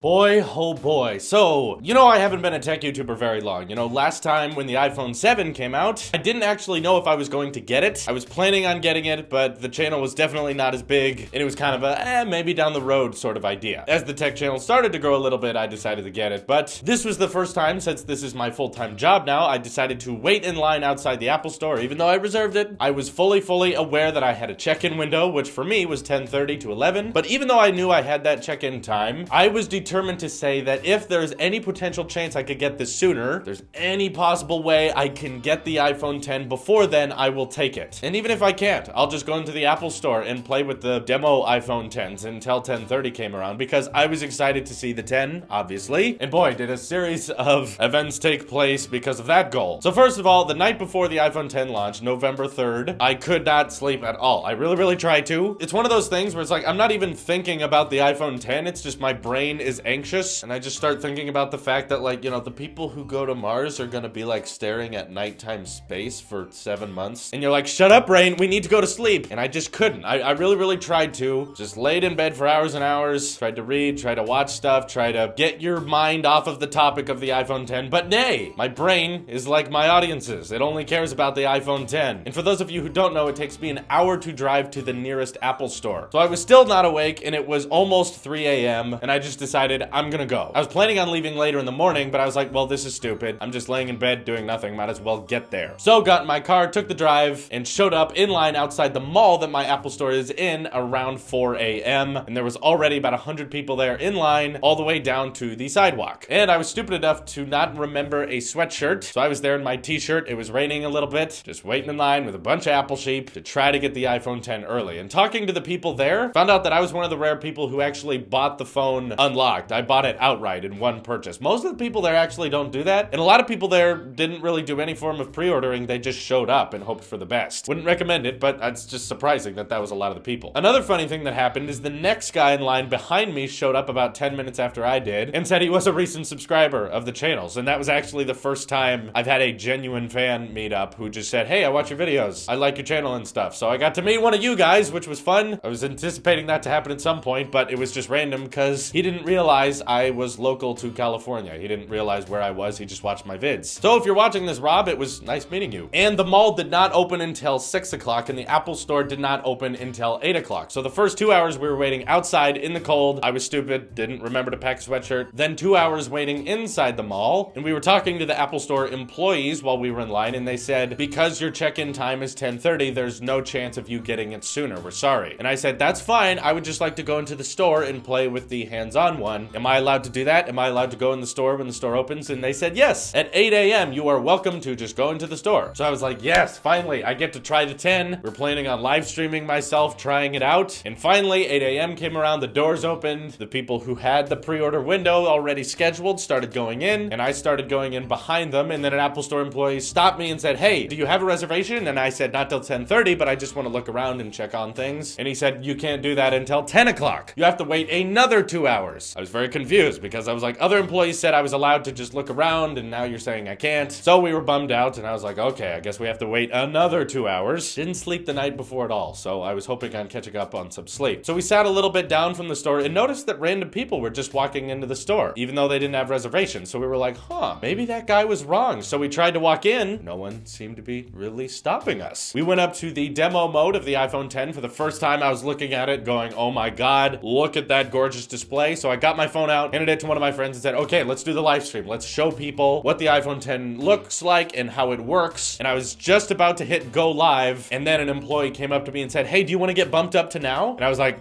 Boy, oh boy. So, I haven't been a tech YouTuber very long. Last time when the iPhone 7 came out, I didn't actually know if I was going to get it. I was planning on getting it, but the channel was definitely not as big, and it was kind of a, maybe down the road sort of idea. As the tech channel started to grow a little bit, I decided to get it, but this was the first time, since this is my full-time job now, I decided to wait in line outside the Apple Store, even though I reserved it. I was fully aware that I had a check-in window, which for me was 10:30 to 11, but even though I knew I had that check-in time, I was determined to say that if there's any potential chance I could get this sooner, there's any possible way I can get the iPhone 10 before then, I will take it. And even if I can't, I'll just go into the Apple Store and play with the demo iPhone 10s until 10:30 came around, because I was excited to see the 10, obviously. And boy, did a series of events take place because of that goal. So first of all, the night before the iPhone 10 launched, November 3rd, I could not sleep at all. I really tried to. It's one of those things where it's like, I'm not even thinking about the iPhone 10, it's just my brain is anxious. And I just start thinking about the fact that, the people who go to Mars are gonna be staring at nighttime space for 7 months. And you're like, shut up, brain, we need to go to sleep. And I just couldn't. I really tried to. Just laid in bed for hours and hours, tried to read, tried to watch stuff, try to get your mind off of the topic of the iPhone 10. But nay, my brain is like my audience's. It only cares about the iPhone 10. And for those of you who don't know, it takes me an hour to drive to the nearest Apple Store. So I was still not awake, and it was almost 3 a.m. and I just decided I'm gonna go. I was planning on leaving later in the morning, but I was like, well, this is stupid. I'm just laying in bed doing nothing. Might as well get there. So got in my car, took the drive, and showed up in line outside the mall that my Apple Store is in around 4 a.m. And there was already about 100 people there in line all the way down to the sidewalk. And I was stupid enough to not remember a sweatshirt. So I was there in my t-shirt. It was raining a little bit, just waiting in line with a bunch of Apple sheep to try to get the iPhone 10 early. And talking to the people there, found out that I was one of the rare people who actually bought the phone unlocked. I bought it outright in one purchase. Most of the people there actually don't do that, and a lot of people there didn't really do any form of pre-ordering. They just showed up and hoped for the best. Wouldn't recommend it, but it's just surprising that that was a lot of the people. Another funny thing that happened is the next guy in line behind me showed up about 10 minutes after I did and said he was a recent subscriber of the channels, and that was actually the first time I've had a genuine fan meet up who just said, hey, I watch your videos, I like your channel and stuff. So I got to meet one of you guys, which was fun. I was anticipating that to happen at some point, but it was just random because he didn't realize I was local to California. He didn't realize where I was. He just watched my vids. So if you're watching this, Rob, it was nice meeting you. And the mall did not open until 6 o'clock, and the Apple Store did not open until 8 o'clock. So the first 2 hours we were waiting outside in the cold. I was stupid, didn't remember to pack a sweatshirt. Then 2 hours waiting inside the mall, and we were talking to the Apple Store employees while we were in line, and they said, because your check-in time is 10:30, there's no chance of you getting it sooner. We're sorry. And I said, that's fine. I would just like to go into the store and play with the hands-on one. Am I allowed to do that? Am I allowed to go in the store when the store opens? And they said, yes, at 8 a.m. you are welcome to just go into the store. So I was like, yes, finally, I get to try the 10. We're planning on live streaming myself trying it out. And finally, 8 a.m. came around, the doors opened. The people who had the pre-order window already scheduled started going in, and I started going in behind them. And then an Apple Store employee stopped me and said, hey, do you have a reservation? And I said, not till 10:30, but I just want to look around and check on things. And he said, you can't do that until 10 o'clock. You have to wait another 2 hours. I was very confused because I was like, other employees said I was allowed to just look around, and now you're saying I can't. So we were bummed out, and I was like, okay, I guess we have to wait another 2 hours. Didn't sleep the night before at all, so I was hoping on catching up on some sleep. So we sat a little bit down from the store and noticed that random people were just walking into the store, even though they didn't have reservations. So we were like, maybe that guy was wrong. So we tried to walk in. No one seemed to be really stopping us. We went up to the demo mode of the iPhone 10. For the first time, I was looking at it going, oh my God, look at that gorgeous display. So I got my phone out, handed it to one of my friends and said, okay, let's do the live stream. Let's show people what the iPhone 10 looks like and how it works. And I was just about to hit go live, and then an employee came up to me and said, hey, do you want to get bumped up to now? And I was like,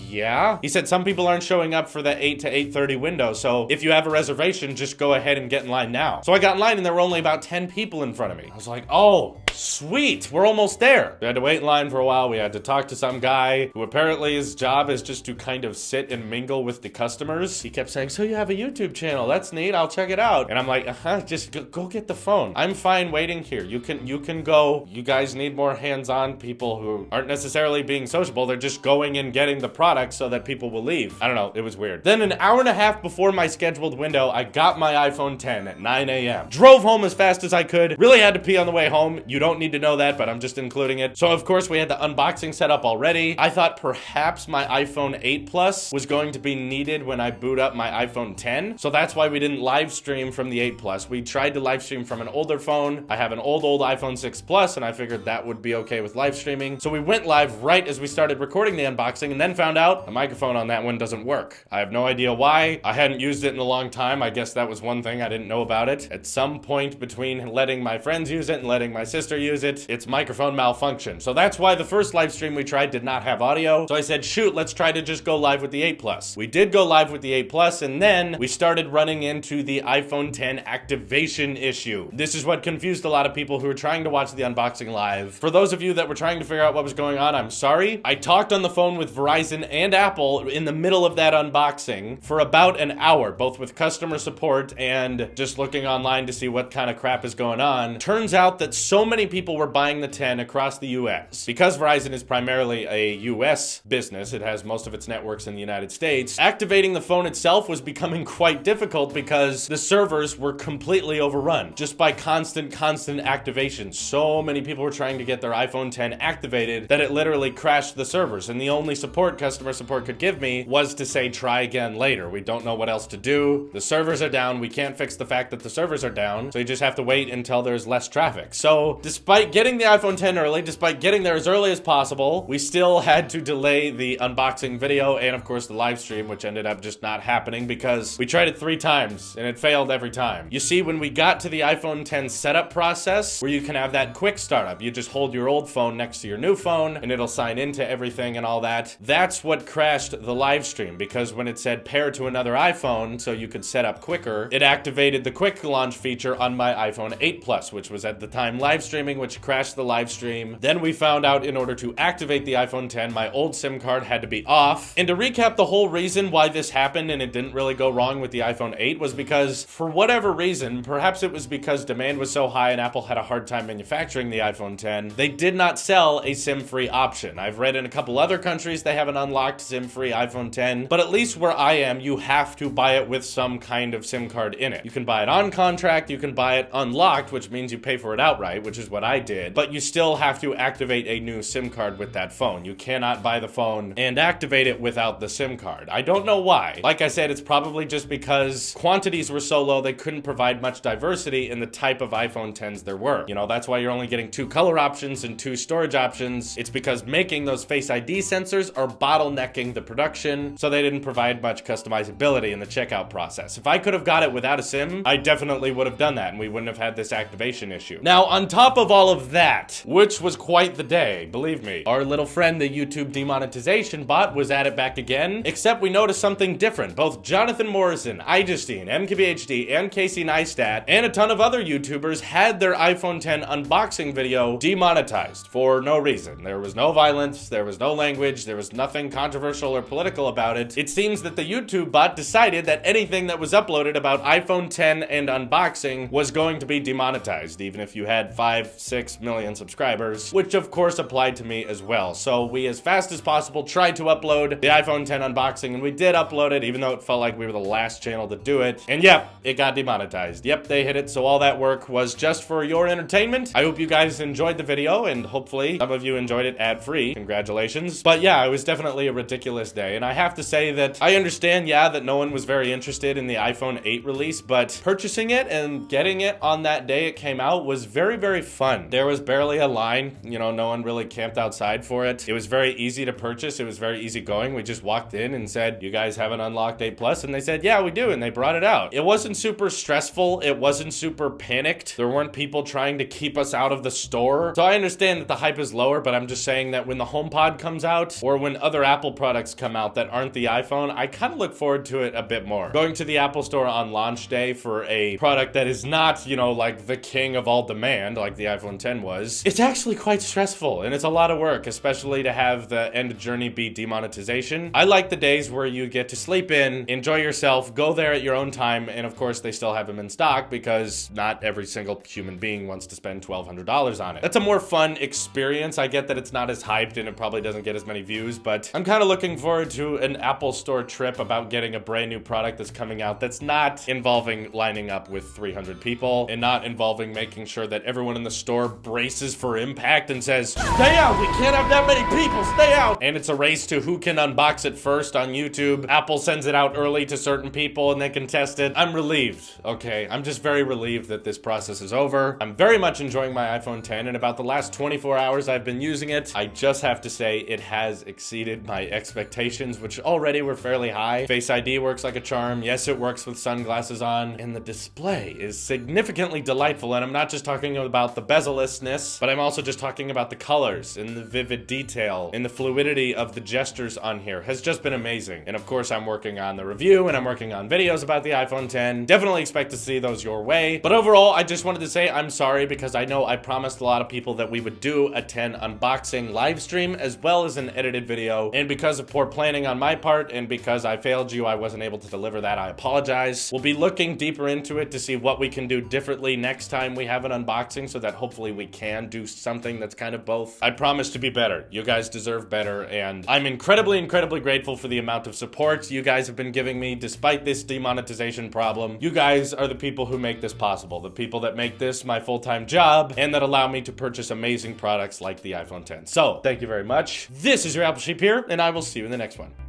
yeah. He said, some people aren't showing up for the 8 to 8:30 window, so if you have a reservation, just go ahead and get in line now. So I got in line, and there were only about 10 people in front of me. I was like, oh, sweet, we're almost there. We had to wait in line for a while. We had to talk to some guy who apparently his job is just to kind of sit and mingle with the customers. He kept saying, so you have a YouTube channel, that's neat, I'll check it out. And I'm like, just go get the phone. I'm fine waiting here. You can go. You guys need more hands-on people who aren't necessarily being sociable. They're just going and getting the product so that people will leave. I don't know, it was weird. Then an hour and a half before my scheduled window, I got my iPhone 10 at 9 a.m. Drove home as fast as I could. Really had to pee on the way home. You don't don't need to know that, but I'm just including it. So of course we had the unboxing set up already. I thought perhaps my iPhone 8 Plus was going to be needed when I boot up my iPhone 10. So that's why we didn't live stream from the 8 Plus. We tried to live stream from an older phone. I have an old iPhone 6 Plus, and I figured that would be okay with live streaming. So we went live right as we started recording the unboxing, and then found out the microphone on that one doesn't work. I have no idea why. I hadn't used it in a long time. I guess that was one thing I didn't know about it. At some point between letting my friends use it and letting my sister use it, its microphone malfunctioned. So that's why the first live stream we tried did not have audio. So I said, shoot, let's try to just go live with the 8 Plus. We did go live with the 8 Plus, and then we started running into the iPhone 10 activation issue. This is what confused a lot of people who were trying to watch the unboxing live. For those of you that were trying to figure out what was going on, I'm sorry. I talked on the phone with Verizon and Apple in the middle of that unboxing for about an hour, both with customer support and just looking online to see what kind of crap is going on. Turns out that so many people were buying the 10 across the US. Because Verizon is primarily a US business, it has most of its networks in the United States, activating the phone itself was becoming quite difficult because the servers were completely overrun just by constant activation. So many people were trying to get their iPhone 10 activated that it literally crashed the servers, and the only support customer support could give me was to say try again later. We don't know what else to do. The servers are down. We can't fix the fact that the servers are down, so you just have to wait until there's less traffic. So despite getting the iPhone 10 early, despite getting there as early as possible, we still had to delay the unboxing video and of course the live stream, which ended up just not happening because we tried it 3 times and it failed every time. You see, when we got to the iPhone 10 setup process where you can have that quick startup, you just hold your old phone next to your new phone and it'll sign into everything and all that. That's what crashed the live stream, because when it said pair to another iPhone so you could set up quicker, it activated the quick launch feature on my iPhone 8 Plus, which was at the time live streaming, which crashed the live stream. Then we found out in order to activate the iPhone 10, my old SIM card had to be off. And to recap, the whole reason why this happened and it didn't really go wrong with the iPhone 8 was because, for whatever reason, perhaps it was because demand was so high and Apple had a hard time manufacturing the iPhone 10, they did not sell a SIM-free option. I've read in a couple other countries they have an unlocked SIM-free iPhone 10, but at least where I am, you have to buy it with some kind of SIM card in it. You can buy it on contract, you can buy it unlocked, which means you pay for it outright, which is what I did, but you still have to activate a new SIM card with that phone. You cannot buy the phone and activate it without the SIM card. I don't know why. Like I said, it's probably just because quantities were so low they couldn't provide much diversity in the type of iPhone 10s there were. You know, that's why you're only getting 2 color options and 2 storage options. It's because making those Face ID sensors are bottlenecking the production, so they didn't provide much customizability in the checkout process. If I could have got it without a SIM, I definitely would have done that and we wouldn't have had this activation issue. Now, on top of all of that, which was quite the day, believe me, our little friend, the YouTube demonetization bot, was at it back again, except we noticed something different. Both Jonathan Morrison, iJustine, MKBHD, and Casey Neistat, and a ton of other YouTubers had their iPhone 10 unboxing video demonetized for no reason. There was no violence, there was no language, there was nothing controversial or political about it. It seems that the YouTube bot decided that anything that was uploaded about iPhone 10 and unboxing was going to be demonetized, even if you had 5-6 million subscribers, which of course applied to me as well. So we, as fast as possible, tried to upload the iPhone 10 unboxing, and we did upload it, even though it felt like we were the last channel to do it. And yep, it got demonetized. Yep, they hit it, so all that work was just for your entertainment. I hope you guys enjoyed the video, and hopefully some of you enjoyed it ad-free. Congratulations. But yeah, it was definitely a ridiculous day, and I have to say that I understand, yeah, that no one was very interested in the iPhone 8 release, but purchasing it and getting it on that day it came out was very, very fun. There was barely a line, you know, no one really camped outside for it. It was very easy to purchase. It was very easy going. We just walked in and said, you guys have an unlocked 8 Plus? And they said, yeah, we do. And they brought it out. It wasn't super stressful. It wasn't super panicked. There weren't people trying to keep us out of the store. So I understand that the hype is lower, but I'm just saying that when the HomePod comes out or when other Apple products come out that aren't the iPhone, I kind of look forward to it a bit more. Going to the Apple store on launch day for a product that is not, you know, like the king of all demand, like the iPhone 10 was, it's actually quite stressful and it's a lot of work, especially to have the end journey be demonetization. I like the days where you get to sleep in, enjoy yourself, go there at your own time, and of course they still have them in stock because not every single human being wants to spend $1,200 on it. That's a more fun experience. I get that it's not as hyped and it probably doesn't get as many views, but I'm kind of looking forward to an Apple store trip about getting a brand new product that's coming out that's not involving lining up with 300 people and not involving making sure that everyone in the store braces for impact and says, "Stay out, we can't have that many people, stay out!" And it's a race to who can unbox it first on YouTube. Apple sends it out early to certain people and they can test it. I'm relieved, okay? I'm just very relieved that this process is over. I'm very much enjoying my iPhone 10, and about the last 24 hours I've been using it, I just have to say it has exceeded my expectations, which already were fairly high. Face ID works like a charm. Yes, it works with sunglasses on, and the display is significantly delightful. And I'm not just talking about the bezel-lessness, but I'm also just talking about the colors and the vivid detail and the fluidity of the gestures on here has just been amazing. And of course, I'm working on the review and I'm working on videos about the iPhone 10. Definitely expect to see those your way. But overall, I just wanted to say I'm sorry because I know I promised a lot of people that we would do a 10 unboxing live stream as well as an edited video. And because of poor planning on my part and because I failed you, I wasn't able to deliver that. I apologize. We'll be looking deeper into it to see what we can do differently next time we have an unboxing so that hopefully we can do something that's kind of both. I promise to be better. You guys deserve better, and I'm incredibly, incredibly grateful for the amount of support you guys have been giving me despite this demonetization problem. You guys are the people who make this possible, the people that make this my full-time job and that allow me to purchase amazing products like the iPhone 10. So, thank you very much. This is your Apple Sheep here, and I will see you in the next one.